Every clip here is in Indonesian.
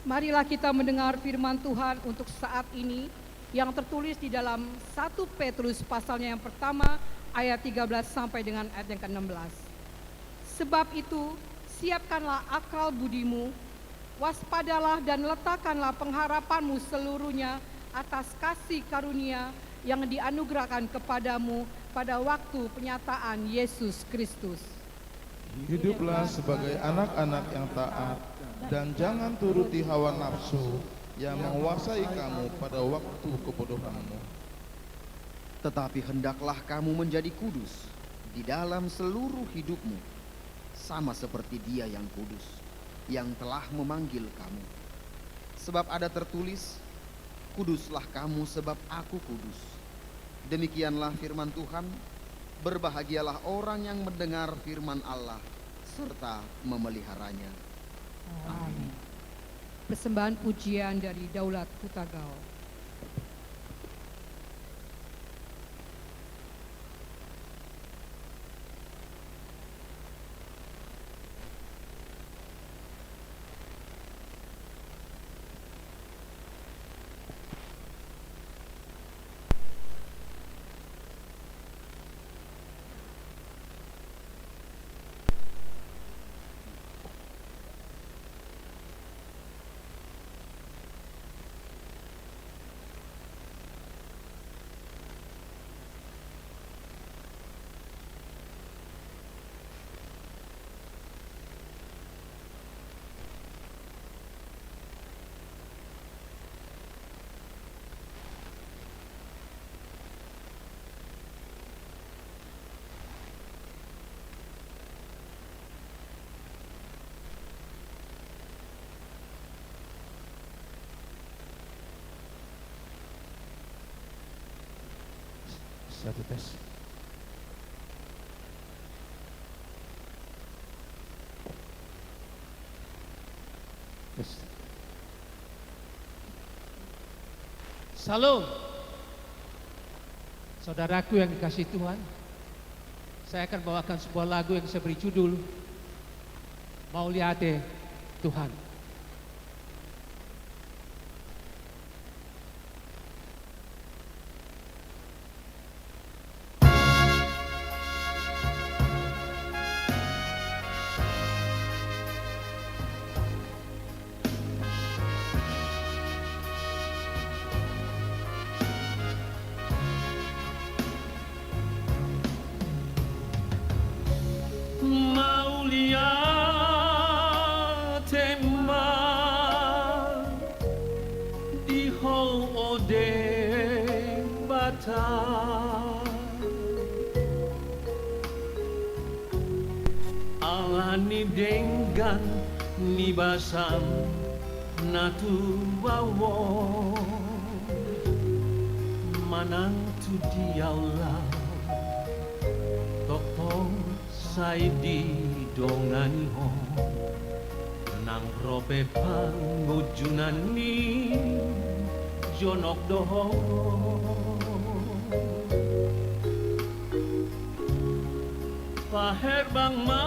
Marilah kita mendengar firman Tuhan untuk saat ini yang tertulis di dalam 1 Petrus pasalnya yang pertama ayat 13 sampai dengan ayat yang ke-16. Sebab itu, siapkanlah akal budimu, waspadalah dan letakkanlah pengharapanmu seluruhnya atas kasih karunia yang dianugerahkan kepadamu pada waktu penyataan Yesus Kristus. Hiduplah sebagai anak-anak yang taat dan jangan turuti hawa nafsu yang menguasai kamu pada waktu kebodohanmu. Tetapi hendaklah kamu menjadi kudus di dalam seluruh hidupmu, sama seperti Dia yang kudus, yang telah memanggil kamu. Sebab ada tertulis, kuduslah kamu sebab aku kudus. Demikianlah firman Tuhan. Berbahagialah orang yang mendengar firman Allah serta memeliharanya. Amin. Persembahan pujian dari Daulat Hutagau. Satu tes. Tes. Salam, saudaraku yang dikasihi Tuhan. Saya akan bawakan sebuah lagu yang saya beri judul Mauliate Tuhan. Alani dengan nibasan natu bawo manang tu diaula tokong sai di dongani ho nang robe pangujunani jonok doho paher bang ma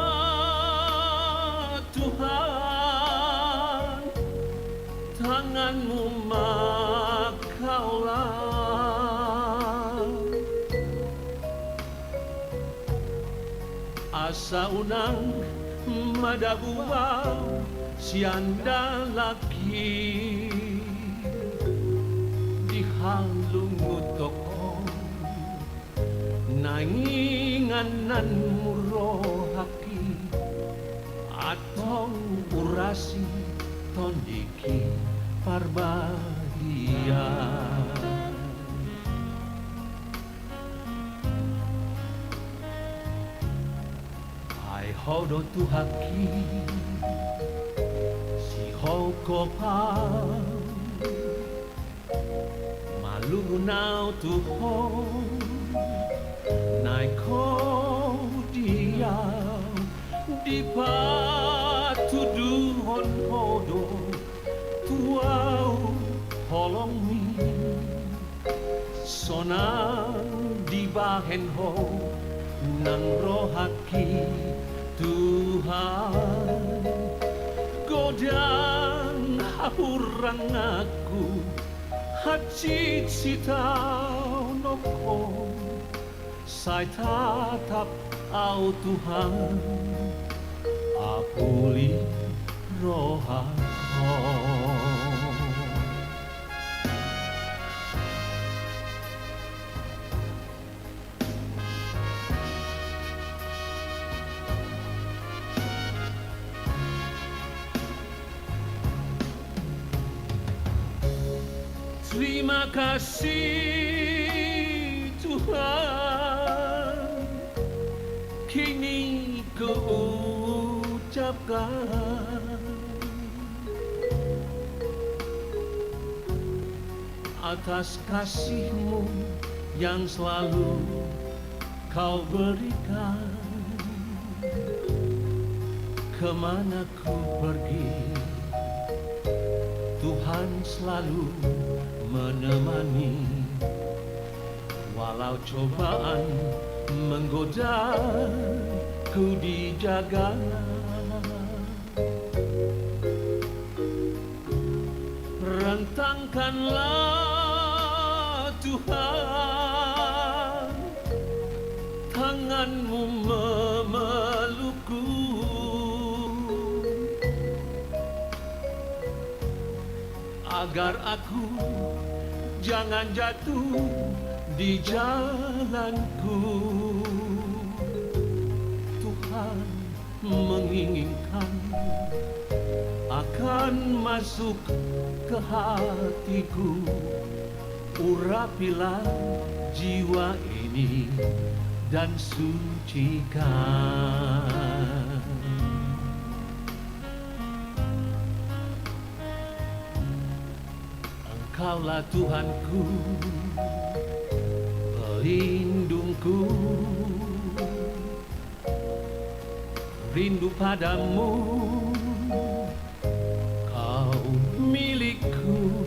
Tuhan, tanganmu makaulah asa unang madabuwa sianda laki dihalungu toko nanginganan murohaki atong urasi tondiki parbahagia ai hodo tuhaki si hokopa malunau tuho naiko dia di patuduhon hodo tuau holong mi sonang di bahen ho nang rohaki Tuhan godang hurang aku hati citau noko saya tatap au Tuhan apuli rohako. Terima kasih Tuhan, kini ku ucapkan atas kasih-Mu yang selalu Kau berikan. Kemana ku pergi, Tuhan selalu menemani. Walau cobaan menggoda, ku dijaga. Rentangkanlah Tuhan tangan-Mu memelukku, agar aku jangan jatuh di jalanku. Tuhan menginginkan akan masuk ke hatiku. Urapilah jiwa ini dan sucikan. Engkaulah Tuhanku, pelindungku, rindu padamu, Kau milikku.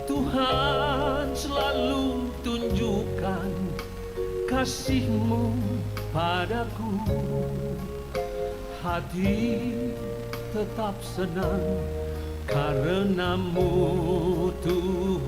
Tuhan selalu tunjukkan kasih-Mu padaku. Hati tetap senang karenamu Tuhan.